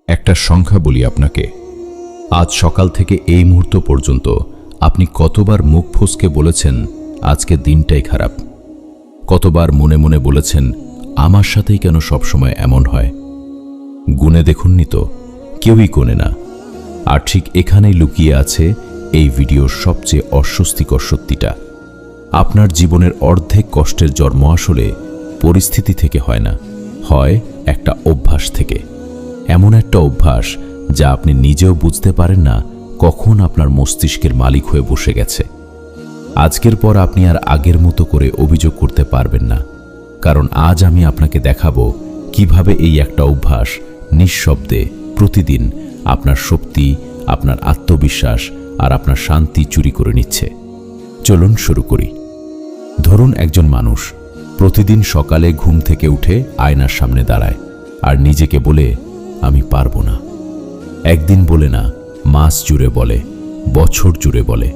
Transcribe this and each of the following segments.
একটা সংখ্যা বলি আপনাকে। আজ সকাল থেকে এই মুহূর্ত পর্যন্ত আপনি কতবার মুখ ফসকে বলেছেন আজকে দিনটাই খারাপ? কতবার মনে মনে বলেছেন আমার সাথেই কেন সবসময় এমন হয়? গুণে দেখুননি তো, কেউই গোনে না। আর ঠিক এখানেই লুকিয়ে আছে এই ভিডিওর সবচেয়ে অস্বস্তিকর সত্যিটা। আপনার জীবনের অর্ধেক কষ্টের জন্ম আসলে পরিস্থিতি থেকে হয় না, হয় একটা অভ্যাস থেকে। এমন একটা অভ্যাস যা আপনি নিজেও বুঝতে পারেন না কখন আপনার মস্তিষ্কের মালিক হয়ে বসে গেছে। আজকের পর আপনি আর আগের মতো করে অভিযোগ করতে পারবেন না, কারণ আজ আমি আপনাকে দেখাবো কিভাবে এই একটা অভ্যাস নিঃশব্দে প্রতিদিন আপনার শক্তি, আপনার আত্মবিশ্বাস আর আপনার শান্তি চুরি করে নিচ্ছে। চলুন শুরু করি। ধরুন একজন মানুষ প্রতিদিন সকালে ঘুম থেকে উঠে আয়নার সামনে দাঁড়ায় আর নিজেকে বলে আমি পারবো না। একদিন বলে না, মাস জুড়ে বলে, বছর জুড়ে বলে।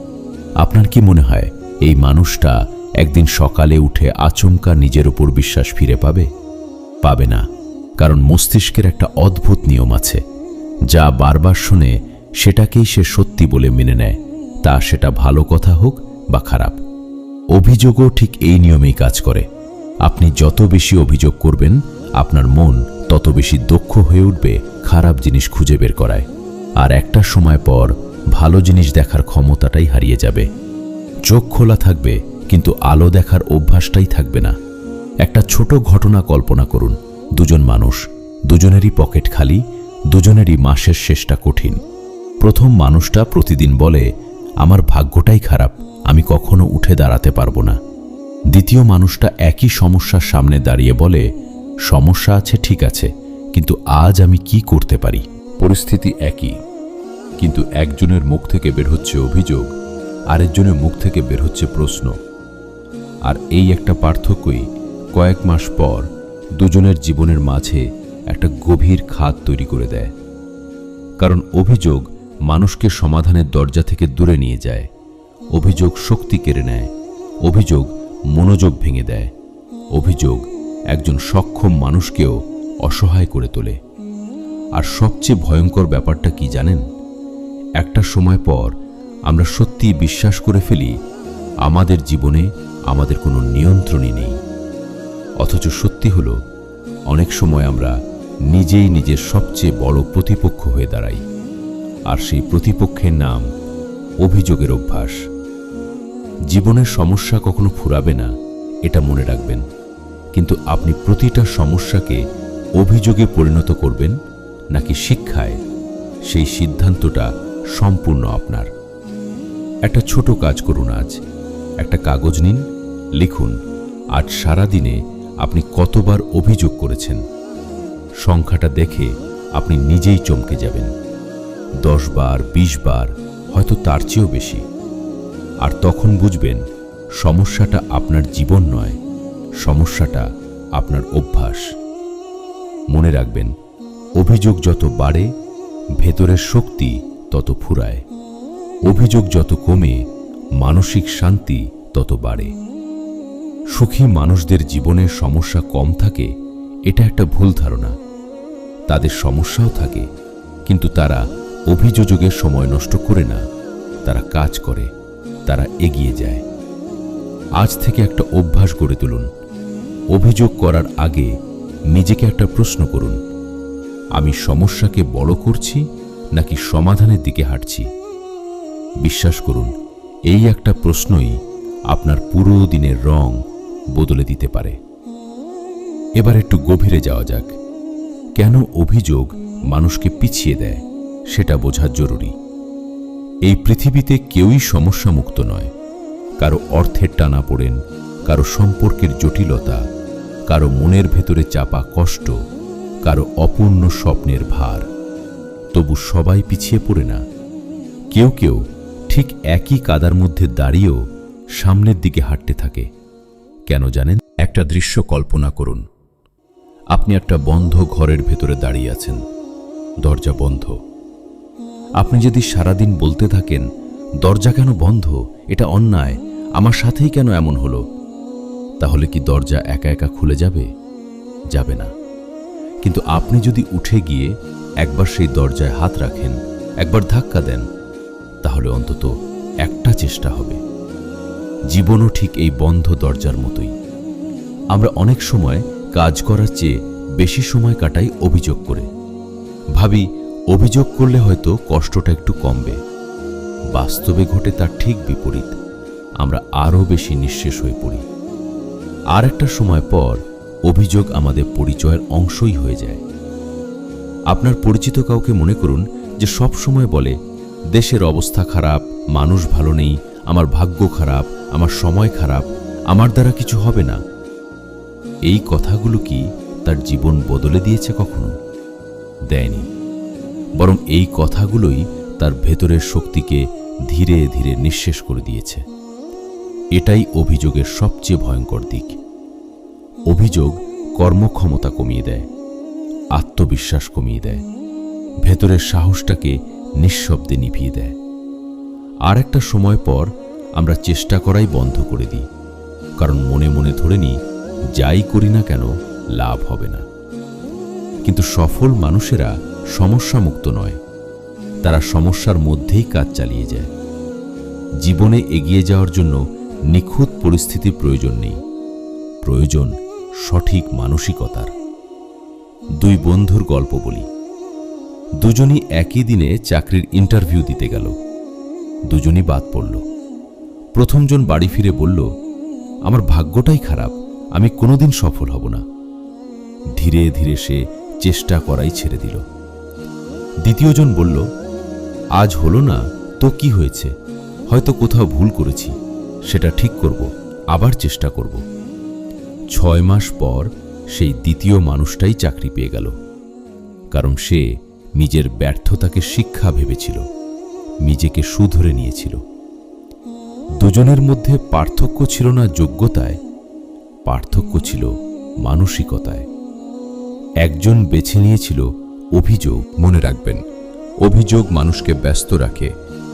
আপনার কি মনে হয় এই মানুষটা একদিন সকালে উঠে আচমকা নিজের উপর বিশ্বাস ফিরে পাবে? পাবে না, কারণ মস্তিষ্কের একটা অদ্ভুত নিয়ম আছে, যা বারবার শুনে সেটাকেই সে সত্যি বলে মেনে নেয়, তা সেটা ভালো কথা হোক বা খারাপ। অভিযোগও ঠিক এই নিয়মেই কাজ করে। আপনি যত বেশি অভিযোগ করবেন, আপনার মন তত বেশি দক্ষ হয়ে উঠবে খারাপ জিনিস খুঁজে বের করায়। আর একটা সময় পর ভালো জিনিস দেখার ক্ষমতাটাই হারিয়ে যাবে। চোখ খোলা থাকবে, কিন্তু আলো দেখার অভ্যাসটাই থাকবে না। একটা ছোট ঘটনা কল্পনা করুন। দুজন মানুষ, দুজনেরই পকেট খালি, দুজনেরই মাসের শেষটা কঠিন। প্রথম মানুষটা প্রতিদিন বলে আমার ভাগ্যটাই খারাপ, আমি কখনো উঠে দাঁড়াতে পারবো না। দ্বিতীয় মানুষটা একই সমস্যার সামনে দাঁড়িয়ে বলে সমস্যা আছে ঠিক আছে, কিন্তু আজ আমি কি করতে পারি? পরিস্থিতি একই, কিন্তু একজনের মুখ থেকে বের হচ্ছে অভিযোগ, আরেকজনের মুখ থেকে বের হচ্ছে প্রশ্ন। আর এই একটা পার্থক্যই কয়েক মাস পর দুজনের জীবনের মাঝে একটা গভীর খাদ তৈরি করে দেয়। কারণ অভিযোগ মানুষকে সমাধানের দরজা থেকে দূরে নিয়ে যায়, অভিযোগ শক্তি কেড়ে নেয়, অভিযোগ মনোযোগ ভেঙে দেয়, অভিযোগ একজন সক্ষম মানুষকেও অসহায় করে তোলে। আর সবচেয়ে ভয়ঙ্কর ব্যাপারটা কি জানেন? একটা সময় পর আমরা সত্যি বিশ্বাস করে ফেলি আমাদের জীবনে আমাদের কোনো নিয়ন্ত্রণই নেই। অথচ সত্যি হলো অনেক সময় আমরা নিজেই নিজের সবচেয়ে বড় প্রতিপক্ষ হয়ে দাঁড়াই। আর সেই প্রতিপক্ষের নাম অভিযোগের অভ্যাস। জীবনের সমস্যা কখনো ফুরাবে না, এটা মনে রাখবেন, কিন্তু আপনি প্রতিটা সমস্যাকে অভিযোগে পরিণত করবেন নাকি শিক্ষায়, সেই সিদ্ধান্তটা সম্পূর্ণ আপনার। একটা ছোট কাজ করুন আজ। একটা কাগজ নিন, লিখুন আজ সারাদিনে আপনি কতবার অভিযোগ করেছেন। সংখ্যাটা দেখে আপনি নিজেই চমকে যাবেন। 10 বার, 20 বার, হয়তো তার চেয়েও বেশি। আর তখন বুঝবেন সমস্যাটা আপনার জীবন নয়, সমস্যাটা আপনার অভ্যাস। মনে রাখবেন, অভিযোগ যত বাড়ে ভেতরের শক্তি তত ফুরায়। অভিযোগ যত কমে মানসিক শান্তি তত বাড়ে। সুখী মানুষদের জীবনে সমস্যা কম থাকে, এটা একটা ভুল ধারণা। তাদের সমস্যাও থাকে, কিন্তু তারা অভিযোগে সময় নষ্ট করে না, তারা কাজ করে, তারা এগিয়ে যায়। আজ থেকে একটা অভ্যাস গড়ে তুলুন। অভিযোগ করার আগে নিজেকে একটা প্রশ্ন করুন, আমি সমস্যাকে বড় করছি নাকি সমাধানের দিকে হাঁটছি? বিশ্বাস করুন, এই একটা প্রশ্নই আপনার পুরো দিনের রং বদলে দিতে পারে। এবার একটু গভীরে যাওয়া যাক। কেন অভিযোগ মানুষকে পিছিয়ে দেয় সেটা বোঝা জরুরি। এই পৃথিবীতে কেউই সমস্যামুক্ত নয়। কারো অর্থের টানাপোড়েন, কারো সম্পর্কের জটিলতা, কারো মনের ভেতরে চাপা কষ্ট, কারো অপূর্ণ স্বপ্নের ভার। তবু সবাই পিছিয়ে পড়ে না। কেউ কেউ ঠিক একই কাদার মধ্যে দাঁড়িয়েও সামনের দিকে হাঁটতে থাকে। কেন জানেন? একটা দৃশ্য কল্পনা করুন। আপনি একটা বন্ধ ঘরের ভেতরে দাঁড়িয়ে আছেন, দরজা বন্ধ। আপনি যদি সারাদিন বলতে থাকেন দরজা কেন বন্ধ, এটা অন্যায়, আমার সাথেই কেন এমন হলো, তাহলে কি দরজা একা একা খুলে যাবে? যাবে না। কিন্তু আপনি যদি উঠে গিয়ে একবার সেই দরজায় হাত রাখেন, একবার ধাক্কা দেন, তাহলে অন্তত একটা চেষ্টা হবে। জীবনও ঠিক এই বন্ধ দরজার মতোই। আমরা অনেক সময় কাজ করার চেয়ে বেশি সময় কাটাই অভিযোগ করে। ভাবি অভিযোগ করলে হয়তো কষ্টটা একটু কমবে। বাস্তবে ঘটে তার ঠিক বিপরীত। আমরা আরও বেশি নিঃশেষ হয়ে পড়ি। আর একটা সময় পর অভিযোগ আমাদের পরিচয়ের অংশই হয়ে যায়। আপনার পরিচিত কাউকে মনে করুন যে সব সময় বলে, দেশের অবস্থা খারাপ, মানুষ ভালো নেই, আমার ভাগ্য খারাপ, আমার সময় খারাপ, আমার দ্বারা কিছু হবে না। এই কথাগুলো কি তার জীবন বদলে দিয়েছে কখনো? দেয়নি। বরং এই কথাগুলোই তার ভেতরের শক্তিকে ধীরে ধীরে নিঃশেষ করে দিয়েছে। এটাই অভিযোগের সবচেয়ে ভয়ঙ্কর দিক। অভিযোগ কর্মক্ষমতা কমিয়ে দেয়, আত্মবিশ্বাস কমিয়ে দেয়, ভেতরের সাহসটাকে নিঃশব্দে নিভিয়ে দেয়। আর একটা সময় পর আমরা চেষ্টা করাই বন্ধ করে দিই, কারণ মনে মনে ধরে নিই যাই করি না কেন লাভ হবে না। কিন্তু সফল মানুষেরা সমস্যামুক্ত নয়, তারা সমস্যার মধ্যেই কাজ চালিয়ে যায়। জীবনে এগিয়ে যাওয়ার জন্য নিখুঁত পরিস্থিতির প্রয়োজন নেই, প্রয়োজন সঠিক মানসিকতার। দুই বন্ধুর গল্প বলি। দুজনই একই দিনে চাকরির ইন্টারভিউ দিতে গেল। দুজনই বাদ পড়ল। প্রথমজন বাড়ি ফিরে বলল, আমার ভাগ্যটাই খারাপ, আমি কোনোদিন সফল হব না। ধীরে ধীরে সে চেষ্টা করাই ছেড়ে দিল। দ্বিতীয়জন বলল, আজ হলো না তো কি হয়েছে, হয়তো কোথাও ভুল করেছি, সেটা ঠিক করব, আবার চেষ্টা করব। 6 মাস পর সেই দ্বিতীয় মানুষটাই চাকরি পেয়ে গেল, কারণ সে নিজের ব্যর্থতাকে শিক্ষা ভেবেছিল, নিজেকে শুধরে নিয়েছিল। দুজনের মধ্যে পার্থক্য ছিল না যোগ্যতায়, পার্থক্য ছিল মানসিকতায়। একজন বেছে নিয়েছিল অভিযোগ। মনে রাখবেন, অভিযোগ মানুষকে ব্যস্ত রাখে,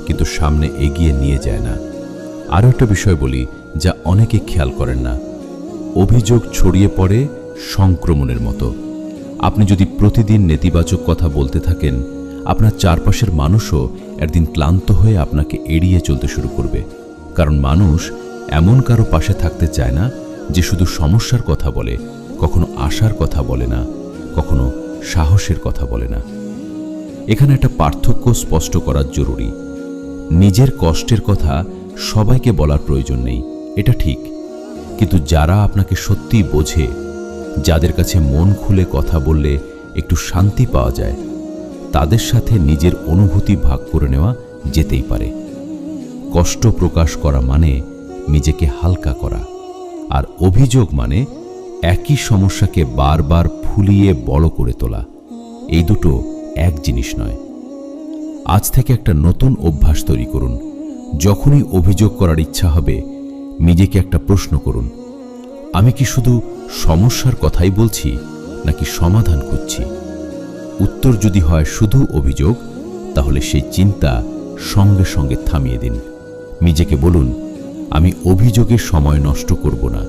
কিন্তু সামনে এগিয়ে নিয়ে যায় না। আরও একটা বিষয় বলি যা অনেকে খেয়াল করেন না, অভিযোগ ছড়িয়ে পড়ে সংক্রমণের মতো। আপনি যদি প্রতিদিন নেতিবাচক কথা বলতে থাকেন, আপনার চারপাশের মানুষও একদিন ক্লান্ত হয়ে আপনাকে এড়িয়ে চলতে শুরু করবে। কারণ মানুষ এমন কারো পাশে থাকতে চায় না যে শুধু সমস্যার কথা বলে, কখনো আশার কথা বলে না, কখনো সাহসের কথা বলে না। এখানে একটা পার্থক্য স্পষ্ট করা জরুরি। নিজের কষ্টের কথা সবাইকে বলার প্রয়োজন নেই, এটা ঠিক। কিন্তু যারা আপনাকে সত্যিই বোঝে, যাদের কাছে মন খুলে কথা বললে একটু শান্তি পাওয়া যায়, তাদের সাথে নিজের অনুভূতি ভাগ করে নেওয়া যেতেই পারে। কষ্ট প্রকাশ করা মানে নিজেকে হালকা করা, আর অভিযোগ মানে একই সমস্যাকে বারবার ফুলিয়ে বড় করে তোলা। এই দুটো এক জিনিস নয়। আজ থেকে একটা নতুন অভ্যাস তৈরি করুন। যখনই অভিযোগ করার ইচ্ছা হবে, নিজেকে একটা প্রশ্ন করুন, আমি কি শুধু সমস্যার কথাই বলছি নাকি সমাধান খুঁজছি? উত্তর যদি হয় শুধু অভিযোগ, তাহলে সেই চিন্তা সঙ্গে সঙ্গে থামিয়ে দিন। নিজেকে বলুন, আমি অভিযোগের সময় নষ্ট করব না,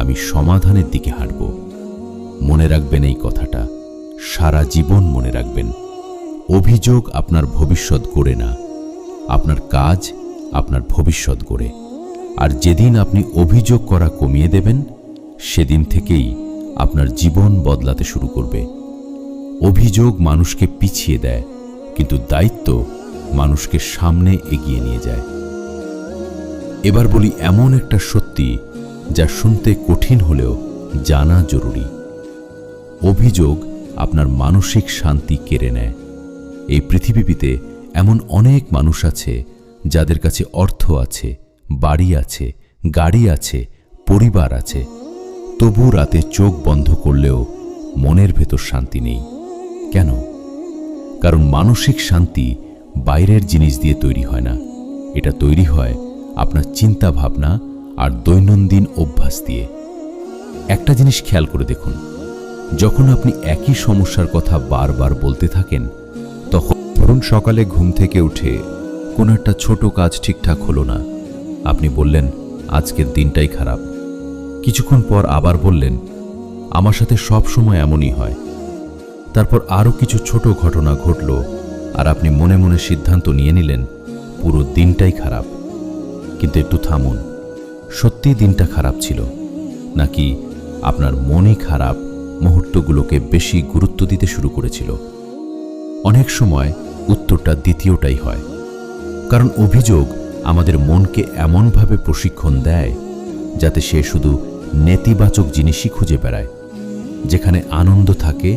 আমি সমাধানের দিকে হাঁটব। মনে রাখবেন এই কথাটা, সারা জীবন মনে রাখবেন। অভিযোগ আপনার ভবিষ্যৎ গড়ে না, আপনার কাজ আপনার ভবিষ্যৎ গড়ে। আর যেদিন আপনি অভিযোগ করা কমিয়ে দেবেন, সেদিন থেকেই আপনার জীবন বদলাতে শুরু করবে। অভিযোগ মানুষকে পিছিয়ে দেয়, কিন্তু দায়িত্ব মানুষকে সামনে এগিয়ে নিয়ে যায়। এবার বলি এমন একটা সত্যি যা শুনতে কঠিন হলেও জানা জরুরি। অভিযোগ আপনার মানসিক শান্তি কেড়ে নেয়। এই পৃথিবীতে এমন অনেক মানুষ আছে যাদের কাছে অর্থ আছে, বাড়ি আছে, গাড়ি আছে, পরিবার আছে, তবু রাতে চোখ বন্ধ করলেও মনের ভেতর শান্তি নেই। কেন? কারণ মানসিক শান্তি বাইরের জিনিস দিয়ে তৈরি হয় না, এটা তৈরি হয় আপনার চিন্তা ভাবনা আর দৈনন্দিন অভ্যাস দিয়ে। একটা জিনিস খেয়াল করে দেখুন, যখন আপনি একই সমস্যার কথা বারবার বলতে থাকেন, তখন ধরুন সকালে ঘুম থেকে উঠে কোনো একটা ছোট কাজ ঠিকঠাক হলো না, আপনি বললেন আজকের দিনটাই খারাপ। কিছুক্ষণ পর আবার বললেন, আমার সাথে সব সময় এমনই হয়। তারপর আরও কিছু ছোট ঘটনা ঘটল, আর আপনি মনে মনে সিদ্ধান্ত নিয়ে নিলেন পুরো দিনটাই খারাপ। কিন্তু একটু থামুন, সত্যিই দিনটা খারাপ ছিল, নাকি আপনার মনই খারাপ মুহূর্তগুলোকে বেশি গুরুত্ব দিতে শুরু করেছিল? অনেক সময় উত্তরটা দ্বিতীয়টাই হয়, কারণ অভিযোগ আমাদের মনকে এমনভাবে প্রশিক্ষণ দেয় যাতে সে শুধু নেতিবাচক জিনিসই খুঁজে বেড়ায়। যেখানে আনন্দ থাকে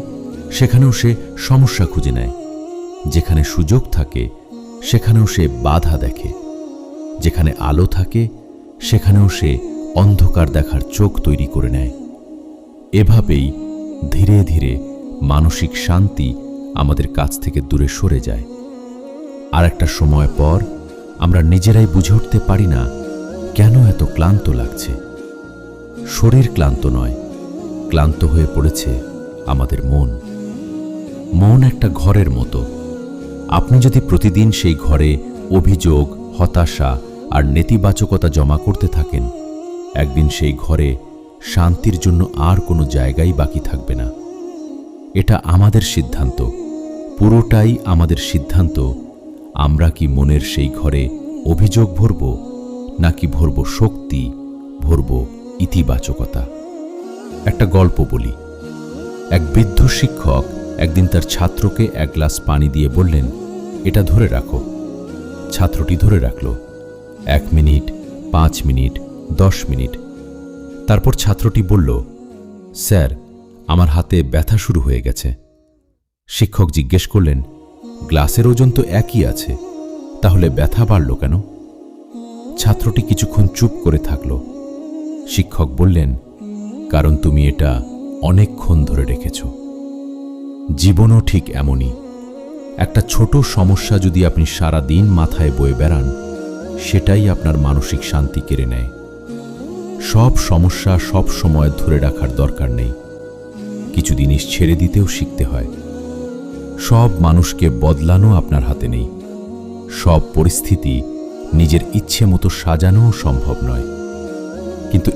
সেখানেও সে সমস্যা খুঁজে নেয়, যেখানে সুযোগ থাকে সেখানেও সে বাধা দেখে, যেখানে আলো থাকে সেখানেও সে অন্ধকার দেখার চোখ তৈরি করে নেয়। এভাবেই ধীরে ধীরে মানসিক শান্তি আমাদের কাছ থেকে দূরে সরে যায়। আর একটা সময় পর আমরা নিজেরাই বুঝে উঠতে পারি না কেন এত ক্লান্ত লাগছে। শরীর ক্লান্ত নয়, ক্লান্ত হয়ে পড়েছে আমাদের মন। মন একটা ঘরের মতো। আপনি যদি প্রতিদিন সেই ঘরে অভিযোগ, হতাশা আর নেতিবাচকতা জমা করতে থাকেন, একদিন সেই ঘরে শান্তির জন্য আর কোনো জায়গাই বাকি থাকবে না। এটা আমাদের সিদ্ধান্ত, পুরোটাই আমাদের সিদ্ধান্ত। আমরা কি মনের সেই ঘরে অভিযোগ ভরব, নাকি ভরব শক্তি, ভরব ইতিবাচকতা? একটা গল্প বলি। এক বৃদ্ধ শিক্ষক একদিন তার ছাত্রকে এক গ্লাস পানি দিয়ে বললেন, এটা ধরে রাখো। ছাত্রটি ধরে রাখল 1 মিনিট, 5 মিনিট, 10 মিনিট। তারপর ছাত্রটি বলল, স্যার, আমার হাতে ব্যথা শুরু হয়ে গেছে। শিক্ষক জিজ্ঞেস করলেন, গ্লাসের ওজন তো একই আছে, তাহলে ব্যথা বাড়ল কেন? ছাত্রটি কিছুক্ষণ চুপ করে থাকল। শিক্ষক বললেন, কারণ তুমি এটা অনেকক্ষণ ধরে রেখেছ। জীবনও ঠিক এমনই। একটা ছোট সমস্যা যদি আপনি সারা দিন মাথায় বয়ে বেড়ান, সেটাই আপনার মানসিক শান্তি কেড়ে নেয়। সব সমস্যা সব সময় ধরে রাখার দরকার নেই, কিছু জিনিস ছেড়ে দিতেও শিখতে হয়। সব মানুষকে বদলানো আপনার হাতে নেই, সব পরিস্থিতি নিজের ইচ্ছে মতো সাজানোও সম্ভব নয়। কিন্তু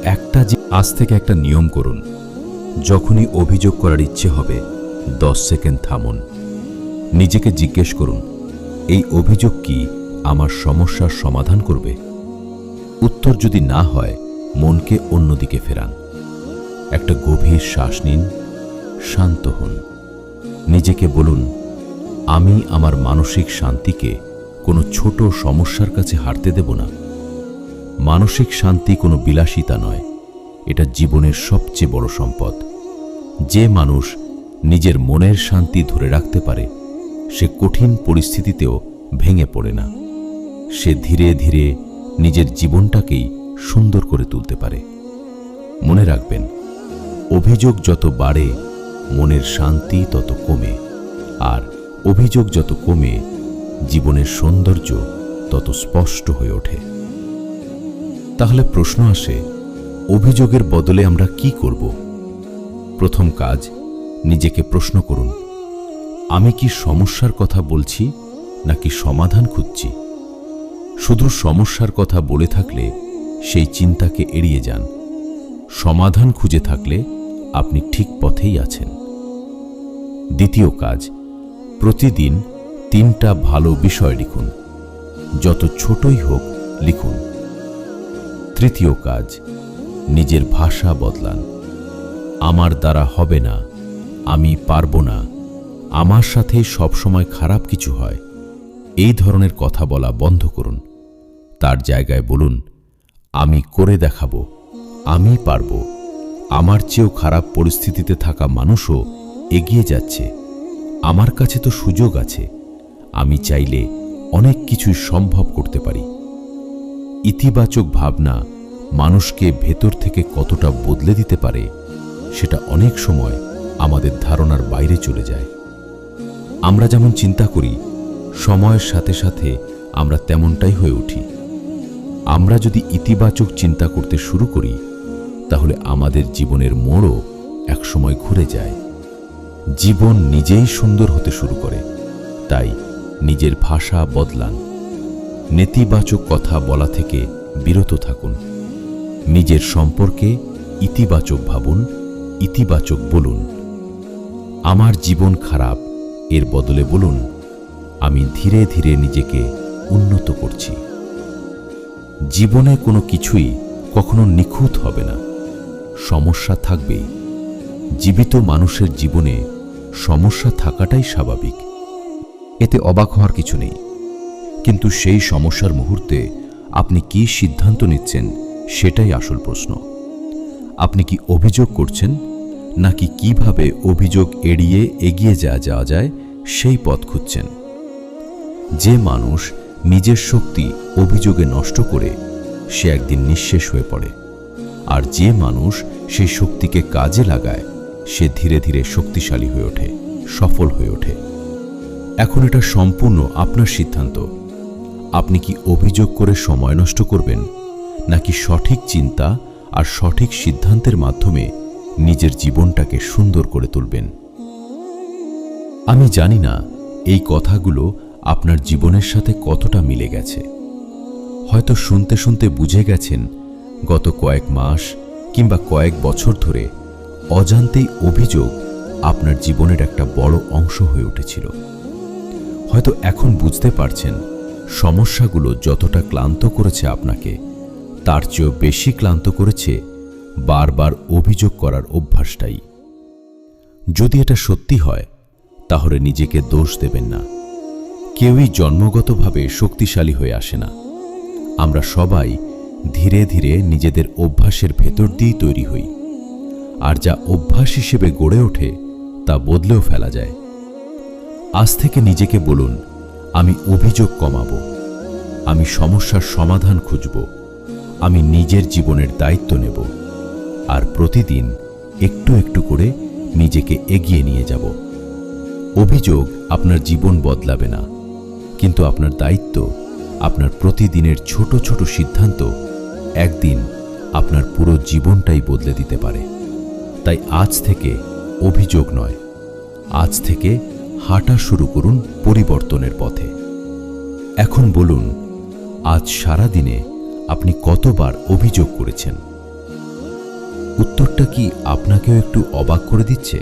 আজ থেকে একটা নিয়ম করুন, যখনই অভিযোগ করার ইচ্ছে হবে 10 সেকেন্ড থামুন, নিজেকে জিজ্ঞেস করুন, এই অভিযোগ কি আমার সমস্যার সমাধান করবে? উত্তর যদি না হয়, মনকে অন্যদিকে ফেরান। একটা গভীর শ্বাস নিন, শান্ত হন। নিজেকে বলুন, আমি আমার মানসিক শান্তিকে কোনো ছোট সমস্যার কাছে হারতে দেব না। মানসিক শান্তি কোনো বিলাসিতা নয়, এটা জীবনের সবচেয়ে বড় সম্পদ। যে মানুষ নিজের মনের শান্তি ধরে রাখতে পারে, সে কঠিন পরিস্থিতিতেও ভেঙে পড়ে না। সে ধীরে ধীরে নিজের জীবনটাকেই সুন্দর করে তুলতে পারে। মনে রাখবেন, অভিযোগ যত বাড়ে, মনের শান্তি তত কমে, আর অভিযোগ যত কমে, জীবনের সৌন্দর্য তত স্পষ্ট হয়ে ওঠে। তাহলে প্রশ্ন আসে, অভিযোগের বদলে আমরা কি করব? প্রথম কাজ, নিজেকে প্রশ্ন করুন, আমি কি সমস্যার কথা বলছি নাকি সমাধান খুঁজছি? শুধু সমস্যার কথা বলে থাকলে সেই চিন্তাকে এড়িয়ে যান। সমাধান খুঁজে থাকলে আপনি ঠিক পথেই আছেন। দ্বিতীয় কাজ, প্রতিদিন 3টা ভালো বিষয় লিখুন, যত ছোটই হোক লিখুন। তৃতীয় কাজ, নিজের ভাষা বদলান। আমার দ্বারা হবে না, আমি পারবো না, আমার সাথে সবসময় খারাপ কিছু হয়, এই ধরনের কথা বলা বন্ধ করুন। তার জায়গায় বলুন, আমি করে দেখাবো, আমি পারবো, আমার চেয়েও খারাপ পরিস্থিতিতে থাকা মানুষও এগিয়ে যাচ্ছে, আমার কাছে তো সুযোগ আছে, আমি চাইলে অনেক কিছুই সম্ভব করতে পারি। ইতিবাচক ভাবনা মানুষকে ভেতর থেকে কতটা বদলে দিতে পারে, সেটা অনেক সময় আমাদের ধারণার বাইরে চলে যায়। আমরা যেমন চিন্তা করি, সময়ের সাথে সাথে আমরা তেমনটাই হয়ে উঠি। আমরা যদি ইতিবাচক চিন্তা করতে শুরু করি, তাহলে আমাদের জীবনের মোড়ও একসময় ঘুরে যায়। জীবন নিজেই সুন্দর হতে শুরু করে। তাই নিজের ভাষা বদলান, নেতিবাচক কথা বলা থেকে বিরত থাকুন, নিজের সম্পর্কে ইতিবাচক ভাবুন, ইতিবাচক বলুন। আমার জীবন খারাপ এর বদলে বলুন, আমি ধীরে ধীরে নিজেকে উন্নত করছি। জীবনে কোনো কিছুই কখনো নিখুঁত হবে না, সমস্যা থাকবেই। জীবিত মানুষের জীবনে সমস্যা থাকাটাই স্বাভাবিক, এতে অবাক হওয়ার কিছু নেই। কিন্তু সেই সমস্যার মুহূর্তে আপনি কি সিদ্ধান্ত নিচ্ছেন সেটাই আসল প্রশ্ন। আপনি কি অভিযোগ করছেন, নাকি কিভাবে অভিযোগ এড়িয়ে এগিয়ে যাওয়া যায় সেই পথ খুঁজছেন? যে মানুষ নিজের শক্তি অভিযোগে নষ্ট করে সে একদিন নিঃশেষ হয়ে পড়ে, আর যে মানুষ সেই শক্তিকে কাজে লাগায় সে ধীরে ধীরে শক্তিশালী হয়ে ওঠে, সফল হয়ে ওঠে। এখন এটা সম্পূর্ণ আপনার সিদ্ধান্ত। আপনি কি অভিযোগ করে সময় নষ্ট করবেন, নাকি সঠিক চিন্তা আর সঠিক সিদ্ধান্তের মাধ্যমে নিজের জীবনটাকে সুন্দর করে তুলবেন? আমি জানি না এই কথাগুলো আপনার জীবনের সাথে কতটা মিলে গেছে। হয়তো শুনতে শুনতে বুঝে গেছেন গত কয়েক মাস কিংবা কয়েক বছর ধরে অজান্তেই অভিযোগ আপনার জীবনের একটা বড় অংশ হয়ে উঠেছিল। হয়তো এখন বুঝতে পারছেন সমস্যাগুলো যতটা ক্লান্ত করেছে আপনাকে, তার চেয়েও বেশি ক্লান্ত করেছে বারবার অভিযোগ করার অভ্যাসটাই। যদি এটা সত্যি হয় তাহলে নিজেকে দোষ দেবেন না। কেউই জন্মগতভাবে শক্তিশালী হয়ে আসে না। আমরা সবাই ধীরে ধীরে নিজেদের অভ্যাসের ভেতর দিয়েই তৈরি হই, আর যা অভ্যাস হিসেবে গড়ে ওঠে তা বদলেও ফেলা যায়। আজ থেকে নিজেকে বলুন, আমি অভিযোগ কমাবো, আমি সমস্যার সমাধান খুঁজব, আমি নিজের জীবনের দায়িত্ব নেব, আর প্রতিদিন একটু একটু করে নিজেকে এগিয়ে নিয়ে যাব। অভিযোগ আপনার জীবন বদলাবে না, কিন্তু আপনার দায়িত্ব, আপনার প্রতিদিনের ছোট ছোট সিদ্ধান্ত একদিন আপনার পুরো জীবনটাই বদলে দিতে পারে। তাই আজ থেকে অভিযোগ নয়, আজ থেকে হাঁটা শুরু করুন পরিবর্তনের পথে। এখন বলুন, আজ সারা দিনে আপনি কতবার অভিযোগ করেছেন? উত্তরটা কি আপনাকেও একটু অবাক করে দিচ্ছে?